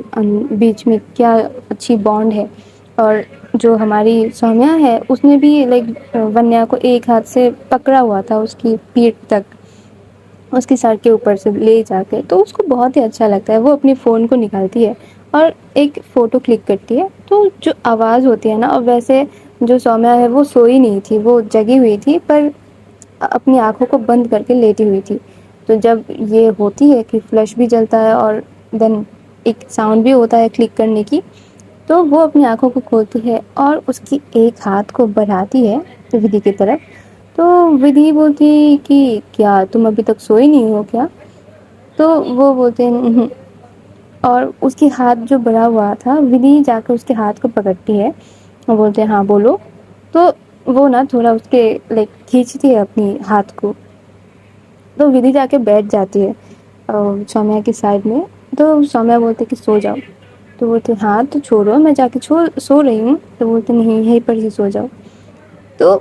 بیچ میں کیا اچھی بانڈ ہے. اور جو ہماری سومیا ہے اس نے بھی لائک ونیا کو ایک ہاتھ سے پکڑا ہوا تھا اس کی پیٹھ تک, اس کی سر کے اوپر سے لے جا کے. تو اس کو بہت ہی اچھا لگتا ہے. وہ اپنی فون کو نکالتی ہے اور ایک فوٹو کلک کرتی ہے. تو جو آواز ہوتی ہے نا, اور ویسے جو سومیا ہے وہ سوئی نہیں تھی, وہ جگی ہوئی تھی پر اپنی آنکھوں کو بند کر کے لیٹی ہوئی تھی. تو جب یہ ہوتی ہے کہ فلش بھی جلتا ہے اور دین ایک ساؤنڈ بھی ہوتا ہے کلک کرنے کی, تو وہ اپنی آنکھوں کو کھولتی ہے اور اس کی ایک ہاتھ کو بڑھاتی ہے ودھی کی طرف. تو ودھی بولتی کہ کیا تم ابھی تک سوئی نہیں ہو کیا؟ تو وہ بولتے ہیں اور اس کی ہاتھ جو بڑھا ہوا تھا, ودھی جا کے اس کے ہاتھ کو پکڑتی ہے اور بولتے ہیں ہاں بولو. تو وہ نا تھوڑا اس کے لائک کھینچتی ہے اپنی ہاتھ کو, تو ودھی جا کے بیٹھ جاتی ہے سومیا کی سائڈ میں. تو سومیا بولتے کہ سو جاؤ. تو بولتے ہاں تو چھوڑو میں جا کے سو رہی ہوں. تو بولتے نہیں یہیں پر ہی سو جاؤ. تو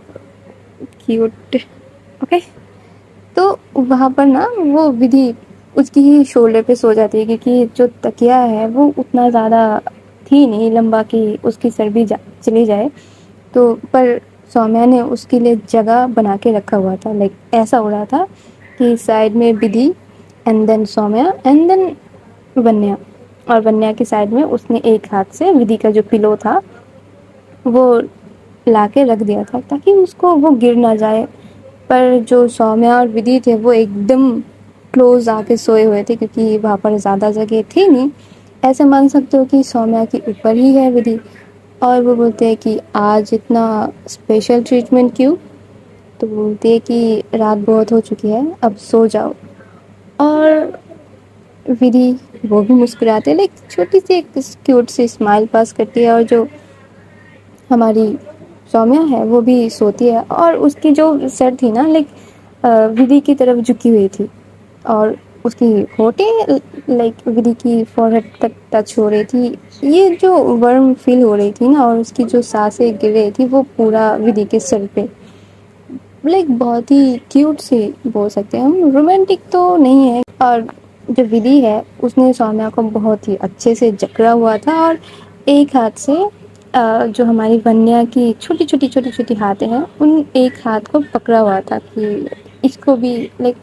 کیوٹ اوکے. تو وہاں پر نا وہ ودھی اس کی ہی شولڈر پہ سو جاتی ہے, کیونکہ جو تکیا ہے وہ اتنا زیادہ تھی نہیں لمبا کہ اس کی سر بھی چلی جائے. تو پر سومیا نے اس کے لیے جگہ بنا کے رکھا ہوا تھا, لائک ایسا ہو رہا تھا کہ سائڈ میں Vidhi and then Saumya and then Vinya, اور ونیا کی سائڈ میں اس نے ایک ہاتھ سے ودھی کا جو پلو تھا وہ لا کے رکھ دیا تھا تاکہ اس کو وہ گر نہ جائے. پر جو سومیا اور ودھی تھے وہ ایک دم کلوز آ کے سوئے ہوئے تھے, کیونکہ وہاں پر زیادہ جگہ تھی نہیں. ایسے مان سکتے ہو کہ سومیا کے اوپر ہی ہے ودھی. اور وہ بولتے ہیں کہ آج اتنا اسپیشل ٹریٹمنٹ کیوں؟ تو بولتی ہے کہ رات بہت ہو چکی ہے اب سو جاؤ. اور ودھی وہ بھی مسکراتے لائک چھوٹی سی ایک کیوٹ سی اسمائل پاس کرتی ہے. اور جو ہماری سومیا ہے وہ بھی سوتی ہے, اور اس کی جو سر تھی نا لائک ودھی کی طرف جھکی ہوئی تھی, اور اس کی ہونٹیں لائک ودھی کی فور ہیڈ تک ٹچ ہو رہی تھی. یہ جو ورم فیل ہو رہی تھی نا, اور اس کی جو سانسیں گر رہی تھی وہ پورا ودھی کے سر پہ, لائک بہت ہی کیوٹ سی بول سکتے ہیں ہم, رومانٹک تو نہیں ہے. اور جو ودھی ہے اس نے سومیا کو بہت ہی اچھے سے جکڑا ہوا تھا, اور ایک ہاتھ سے جو ہماری ونیا کی چھوٹی چھوٹی چھوٹی چھوٹی ہاتھیں ہیں ان ایک ہاتھ کو پکڑا ہوا تھا کہ اس کو بھی لائک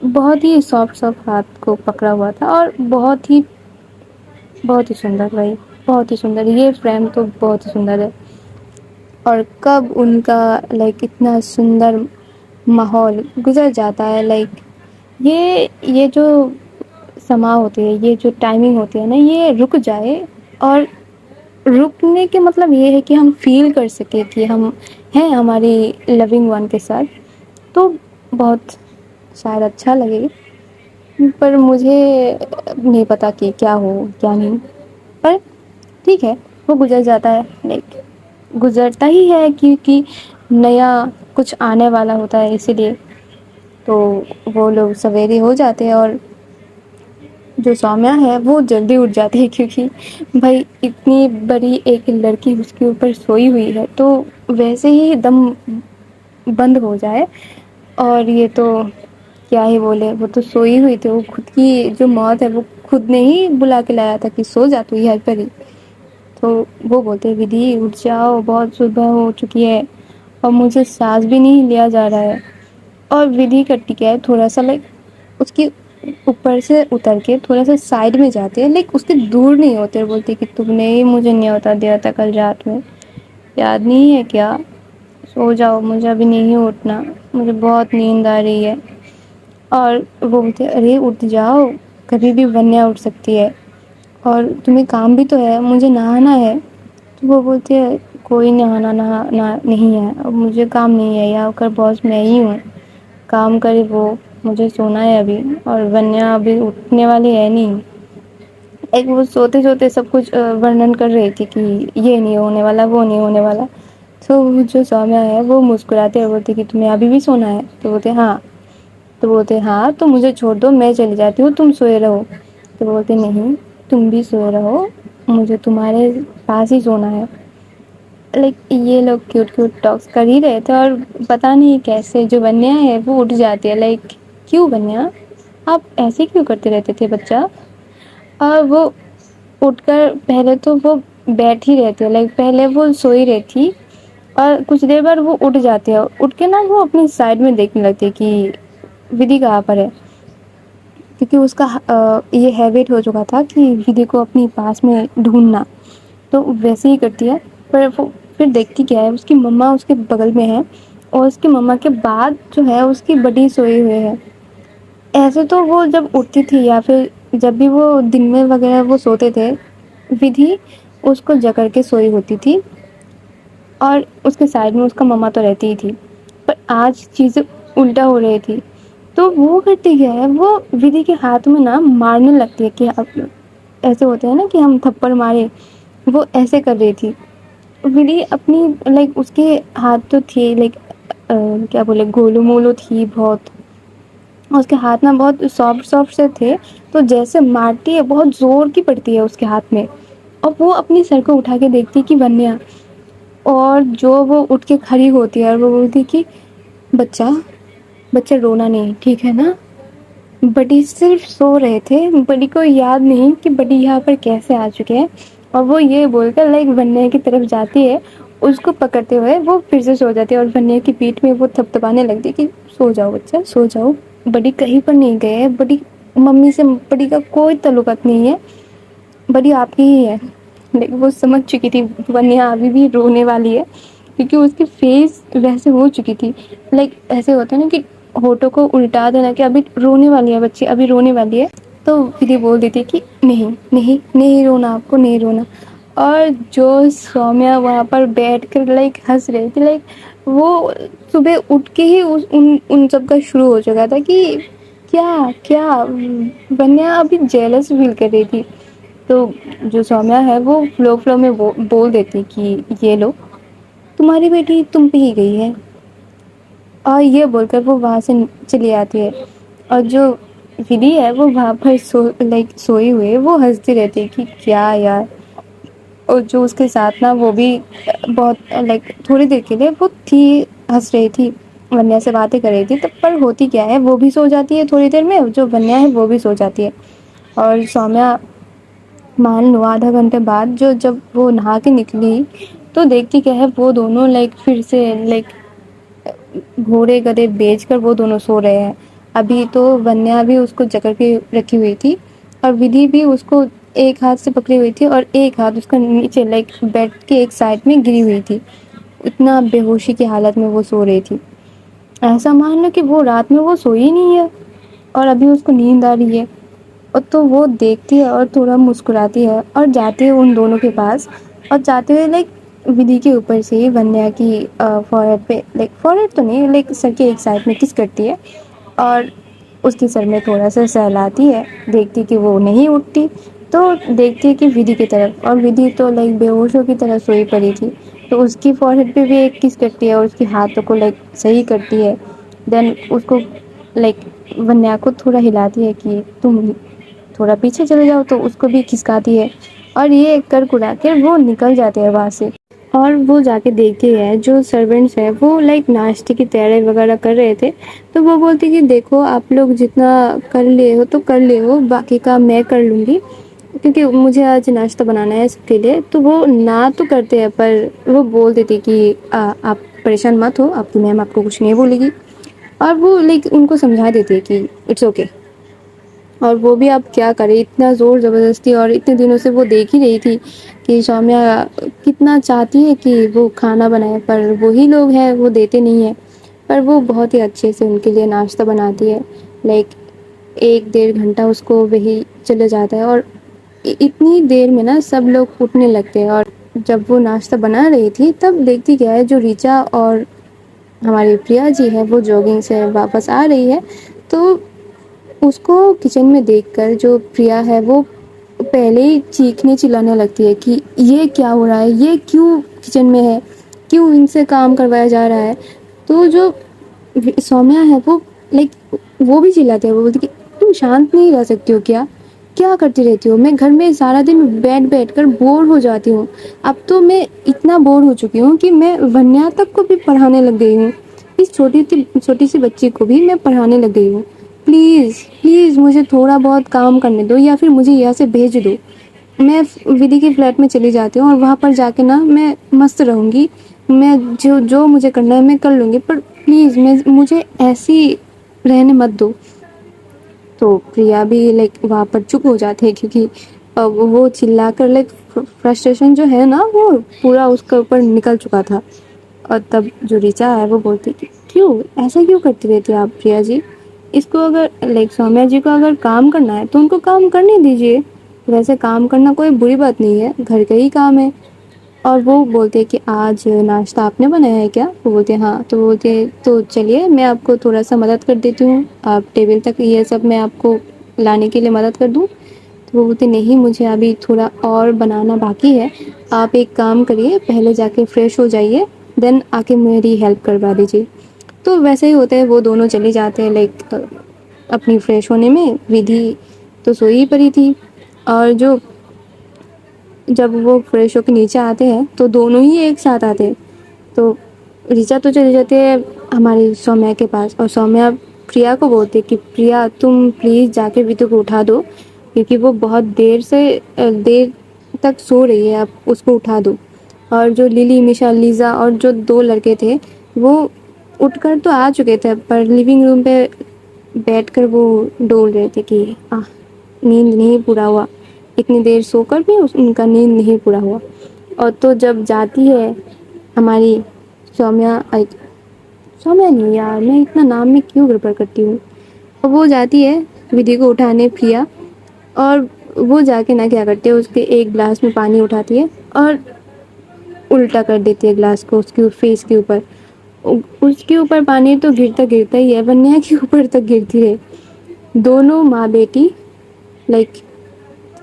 بہت ہی سافٹ ہاتھ کو پکڑا ہوا تھا. اور بہت ہی سندر بھائی, بہت ہی سندر. یہ فریم تو بہت ہی سندر ہے. اور کب ان کا لائک اتنا سندر ماحول گزر جاتا ہے, لائک یہ جو سما ہوتی ہے, یہ جو ٹائمنگ ہوتی ہے نا, یہ رک جائے. اور رکنے کے مطلب یہ ہے کہ ہم فیل کر سکیں کہ ہم ہیں ہماری لونگ ون کے ساتھ, تو بہت شاید اچھا لگے. پر مجھے نہیں پتا کہ کیا ہو کیا نہیں, پر ٹھیک ہے وہ گزر جاتا ہے. لائک گزرتا ہی ہے کیونکہ نیا کچھ آنے والا ہوتا ہے, اسی لیے تو وہ لوگ سویرے ہو جاتے ہیں. اور جو سومیا ہے وہ جلدی اٹھ جاتی ہے, کیونکہ بھائی اتنی بڑی ایک لڑکی اس کے اوپر سوئی ہوئی ہے تو ویسے ہی دم بند ہو جائے. اور یہ تو کیا ہی بولے, وہ تو سوئی ہوئی تھی, وہ خود کی جو موت ہے وہ خود نے ہی بلا کے لایا تھا کہ سو جا تو یہیں پر ہی. تو وہ بولتے ودھی اٹھ جاؤ, بہت صبح ہو چکی ہے اور مجھے سانس بھی نہیں لیا جا رہا ہے. اور ودھی کرتی کیا ہے, تھوڑا سا لائک اس کی اوپر سے اتر کے تھوڑا سا سائڈ میں جاتے ہیں, لیک اس کے دور نہیں ہوتے, اور بولتی کہ تم نے ہی مجھے نیوتا دیا تھا کل رات میں, یاد نہیں ہے کیا؟ سو جاؤ, مجھے ابھی نہیں اٹھنا, مجھے بہت نیند آ رہی ہے. اور وہ بولتے ارے اٹھ جاؤ, کبھی بھی ونیا اٹھ سکتی ہے, اور تمہیں کام بھی تو ہے, مجھے نہانا ہے. تو وہ بولتی ہے کوئی نہانا نہیں ہے, اب مجھے کام نہیں ہے, یہاں کر باس میں ہی ہوں, کام کرے وہ, مجھے سونا ہے ابھی. اور ونیا ابھی اٹھنے والی ہے نہیں. ایک وہ سوتے سوتے سب کچھ ورنن کر رہی تھی کہ یہ نہیں ہونے والا, وہ نہیں ہونے والا. تو جو سومیا ہے وہ مسکراتے ہوئے بولتی کہ تمہیں ابھی بھی سونا ہے؟ تو بولتے ہاں. تو بولتے ہاں تو مجھے چھوڑ دو, میں چلی جاتی ہوں, تم سوئے رہو. تو بولتے نہیں, تم بھی سوئے رہو, مجھے تمہارے پاس ہی سونا ہے. لائک یہ لوگ کیوٹ کیوٹ ٹاکس کر ہی رہے تھے اور پتا نہیں کیسے جو بنیا ہے وہ اٹھ جاتی ہے. لائک کیوں بنیا آپ ایسے کیوں کرتے رہتے تھے بچہ. اور وہ اٹھ کر پہلے تو وہ بیٹھ ہی رہتی ہے. لائک پہلے وہ سوئی رہی تھی اور کچھ دیر بعد وہ اٹھ جاتی ہے. اٹھ کے نا وہ اپنی سائڈ میں دیکھنے لگتی ہے کہ ودی کہاں پر ہے, کیونکہ اس کا یہ ہیبٹ ہو چکا تھا کہ ودی کو اپنی پاس میں ڈھونڈنا. تو ویسے ہی کرتی ہے. پر وہ پھر دیکھتی کیا ہے اس کی مما اس کے بغل میں ہے اور اس کی مما کے بعد جو ہے اس کی بڈی سوئے ہوئے ہے. ایسے تو وہ جب اٹھتی تھی یا پھر جب بھی وہ دن میں وغیرہ وہ سوتے تھے ودھی اس کو جکڑ کے سوئی ہوتی تھی اور اس کے سائڈ میں اس کا مما تو رہتی ہی تھی. پر آج چیزیں الٹا ہو رہی تھی. تو وہ کرتی کیا ہے وہ ودھی کے ہاتھ میں نا مارنے لگتی ہے کہ ایسے ہوتے ہیں نا کہ ہم تھپڑ مارے, وہ ایسے کر رہی تھی. ودھی اپنی لائک اس کے ہاتھ تو تھے لائک کیا بولے گولو مولو تھی بہت, اس کے ہاتھ میں بہت سافٹ سافٹ سے تھے. تو جیسے مارتی ہے بہت زور کی پڑتی ہے اس کے ہاتھ میں اور وہ اپنی سر کو اٹھا کے دیکھتی کہ بنیا. اور جو وہ اٹھ کے کھڑی ہوتی ہے اور وہ بولتی کہ بچہ بچہ رونا نہیں ٹھیک ہے نا. بڈی صرف سو رہے تھے, بڈی کو یاد نہیں کہ بڈی یہاں پر کیسے آ چکے ہیں. اور وہ یہ بول کر لائک بنیا کی طرف جاتی ہے, اس کو پکڑتے ہوئے وہ پھر سے سو جاتی ہے اور بنیا کی پیٹھ میں وہ تھپ تھپانے لگتی کہ سو جاؤ بچہ سو جاؤ. بڈی کہیں پر نہیں گئے, بڈی ممی سے بڈی کا کوئی تعلقات نہیں ہے, بڈی آپ کی ہی ہے. لیکن وہ سمجھ چکی تھی بنیا ابھی بھی رونے والی ہے کیونکہ اس کی فیس ویسے ہو چکی تھی. لائک ایسے ہوتا ہے نا کہ ہونٹوں کو الٹا دینا کہ ابھی رونے والی ہے بچی ابھی رونے والی ہے. تو ودھی بول دیتی کہ نہیں نہیں نہیں رونا آپ کو نہیں رونا. اور جو سومیا وہاں پر بیٹھ کر لائک ہنس رہی تھی, لائک وہ صبح اٹھ کے ہی ان سب کا شروع ہو چکا تھا کہ کیا کیا بنیا ابھی جیلس فیل کر رہی تھی. تو جو سومیا ہے وہ فلو فلو میں بول دیتی کہ یہ لو تمہاری بیٹی تم پہ ہی گئی ہے. اور یہ بول کر وہ وہاں سے چلی آتی ہے. اور جو ودھی ہے وہ وہاں پر لائک سوئی ہوئے وہ ہنستی رہتی کہ کیا یار. اور جو اس کے ساتھ نا وہ بھی بہت لائک تھوڑی دیر کے لیے وہ تھی ہنس رہی تھی بنیا سے باتیں کر رہی تھی. تب پر ہوتی کیا ہے وہ بھی سو جاتی ہے تھوڑی دیر میں, جو بنیا ہے وہ بھی سو جاتی ہے. اور سومیا مان لو آدھا گھنٹے بعد جب وہ نہا کے نکلی تو دیکھتی کیا ہے وہ دونوں لائک پھر سے لائک گھوڑے گدھے بیچ کر وہ دونوں سو رہے ہیں. ابھی تو بنیا بھی اس کو جکڑ کے رکھی ہوئی تھی اور ودھی بھی اس کو ایک ہاتھ سے پکڑی ہوئی تھی اور ایک ہاتھ اس کا نیچے لائک بیڈ کے ایک سائڈ میں گری ہوئی تھی. اتنا بے ہوشی کی حالت میں وہ سو رہی تھی. ایسا مان لو کہ وہ رات میں وہ سوئی نہیں ہے اور ابھی اس کو نیند آ رہی ہے. اور تو وہ دیکھتی ہے اور تھوڑا مسکراتی ہے اور جاتی ہے ان دونوں کے پاس اور جاتے ہوئے لائک ودھی کے اوپر سے ہی بنیا کی فورہیڈ پہ لائک فورہیڈ تو نہیں لائک سر کے ایک سائڈ میں کس کرتی ہے اور اس کی سر میں تھوڑا سا سہلاتی ہے. دیکھتی کہ وہ نہیں اٹھتی تو دیکھتی ہے کہ ودھی کی طرف, اور ودھی تو لائک بے ہوشوں کی طرح سوئی پڑی تھی. تو اس کی فورہیڈ پہ بھی ایک کس کرتی ہے اور اس کے ہاتھوں کو لائک صحیح کرتی ہے. دین اس کو لائک بنیا کو تھوڑا ہلاتی ہے کہ تم تھوڑا پیچھے چلے جاؤ, تو اس کو بھی کھسکاتی ہے اور یہ کر کڑا کے وہ نکل جاتے ہیں وہاں سے. اور وہ جا کے دیکھتے ہیں جو سرونٹس ہیں وہ لائک ناشتے کی تیاری وغیرہ کر رہے تھے. تو وہ بولتی کہ دیکھو آپ لوگ جتنا کر لے ہو تو کر لے ہو, باقی کام میں کر لوں گی کیونکہ مجھے آج ناشتہ بنانا ہے سب کے لیے. تو وہ نہ تو کرتے ہیں پر وہ بول دیتے کہ آپ پریشان مت ہو, آپ کی میم آپ کو کچھ نہیں بولے گی. اور وہ لائک ان کو سمجھا دیتی ہے کہ اٹس اوکے. اور وہ بھی اب کیا کرے, اتنا زور زبردستی, اور اتنے دنوں سے وہ دیکھ ہی رہی تھی کہ سومیا کتنا چاہتی ہے کہ وہ کھانا بنائے پر وہی لوگ ہیں وہ دیتے نہیں ہیں. پر وہ بہت ہی اچھے سے ان کے لیے ناشتہ بناتی ہے. لائک 1-1.5 گھنٹہ اس کو وہی چلے جاتا ہے اور اتنی دیر میں نا سب لوگ اٹھنے لگتے ہیں. اور جب وہ ناشتہ بنا رہی تھی تب دیکھتی کیا ہے جو ریچا اور ہماری پریا جی ہے وہ جوگنگ سے واپس آ رہی ہے. تو اس کو کچن میں دیکھ کر جو پریا ہے وہ پہلے ہی چیخنے چلانے لگتی ہے کہ یہ کیا ہو رہا ہے, یہ کیوں کچن میں ہے, کیوں ان سے کام کروایا جا رہا ہے. تو جو سومیا ہے وہ لائک وہ بھی چلاتے ہیں, وہ بولتی کہ تم شانت نہیں رہ سکتی ہو کیا کیا کرتی رہتی ہو؟ میں گھر میں سارا دن بیٹھ کر بور ہو جاتی ہوں. اب تو میں اتنا بور ہو چکی ہوں کہ میں ونیا تک کو بھی پڑھانے لگ گئی ہوں. اس چھوٹی سی بچی کو بھی میں پڑھانے لگ گئی ہوں. پلیز مجھے تھوڑا بہت کام کرنے دو یا پھر مجھے یہاں سے بھیج دو. میں ودی کے فلیٹ میں چلی جاتی ہوں اور وہاں پر جا کے نا میں مست رہوں گی. میں جو مجھے کرنا ہے میں کر لوں گی, پر پلیز مجھے ایسی رہنے مت دو. تو پریا بھی وہاں پر چپ ہو جاتے ہیں, کیونکہ وہ چلا کر فرسٹریشن جو ہے نا وہ پورا اس کے اوپر نکل چکا تھا. اور تب جو ریچا ہے وہ بولتی کہ ایسا کیوں کرتی رہتی آپ پریا جی؟ اس کو اگر سومیا جی کو اگر کام کرنا ہے تو ان کو کام کرنے دیجیے. ویسے کام کرنا کوئی بری بات نہیں ہے, گھر کا ہی کام ہے. اور وہ بولتے کہ آج ناشتہ آپ نے بنایا ہے کیا؟ وہ بولتے ہاں. تو بولتے تو چلیے میں آپ کو تھوڑا سا مدد کر دیتی ہوں, آپ ٹیبل تک یہ سب میں آپ کو لانے کے لیے مدد کر دوں. تو وہ بولتے نہیں, مجھے ابھی تھوڑا اور بنانا باقی ہے. آپ ایک کام کریے, پہلے جا کے فریش ہو جائیے, دین آ کے میری ہیلپ کروا دیجیے. تو ویسے ہی ہوتا ہے, وہ دونوں چلے جاتے ہیں اپنی فریش ہونے میں. ودھی تو سوئی پڑی تھی, اور جب وہ فریش ہو کے نیچے آتے ہیں تو دونوں ہی ایک ساتھ آتے ہیں. تو ریچا تو چلی جاتی ہے ہماری سومیا کے پاس, اور سومیا پریا کو بولتے کہ پریا تم پلیز جا کے ودھی کو اٹھا دو, کیونکہ وہ بہت دیر تک سو رہی ہے, آپ اس کو اٹھا دو. اور جو للی, میشا, لیزا اور جو 2 لڑکے تھے وہ اٹھ کر تو آ چکے تھے, پر لیونگ روم پہ بیٹھ کر وہ ڈول رہے تھے کہ نیند نہیں پورا ہوا, اتنی دیر سو کر بھی ان کا نیند نہیں پورا ہوا. اور تو جب جاتی ہے ہماری سومیا نہیں یار, میں اتنا نام میں کیوں گڑبڑ کرتی ہوں. اور وہ جاتی ہے ودھی کو اٹھانے پریا, اور وہ جا کے نہ کیا کرتے, اس کے ایک گلاس میں پانی اٹھاتی ہے اور الٹا کر دیتی ہے گلاس کو اس کے فیس کے اوپر. اس کے اوپر پانی تو گرتا ہی ہے, ونیا کے اوپر تک گرتی ہے. دونوں ماں بیٹی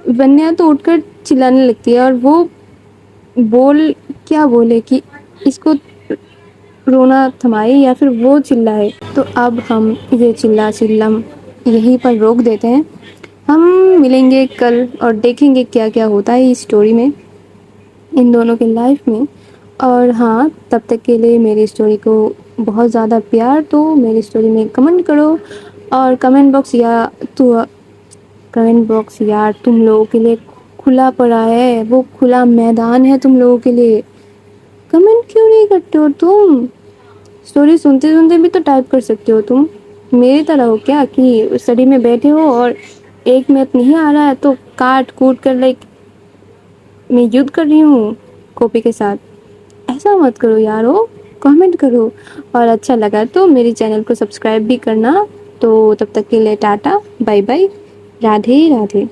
ونیا تو اٹھ کر چلانے لگتی ہے, اور وہ کیا بولے کہ اس کو رونا تھمائے یا پھر وہ چلائے. تو اب ہم یہ چلم یہیں پر روک دیتے ہیں. ہم ملیں گے کل اور دیکھیں گے کیا کیا ہوتا ہے اس اسٹوری میں, ان دونوں کے لائف میں. اور ہاں, تب تک کے لیے میری اسٹوری کو بہت زیادہ پیار دو, میری اسٹوری میں کمنٹ کرو. اور کمنٹ باکس یار تم لوگوں کے لیے کھلا پڑا ہے, وہ کھلا میدان ہے تم لوگوں کے لیے. کمنٹ کیوں نہیں کرتے ہو تم؟ اسٹوری سنتے بھی تو ٹائپ کر سکتے ہو تم. میری طرح ہو کیا کہ اسٹڈی میں بیٹھے ہو اور ایک منٹ نہیں آ رہا ہے تو کاٹ کوٹ کر میں یدھ کر رہی ہوں کاپی کے ساتھ. ایسا مت کرو یارو, کمنٹ کرو. اور اچھا لگا تو میری چینل کو سبسکرائب بھی کرنا. تو تب تک کے لیے ٹاٹا, بائی بائے, رادھے رادھے.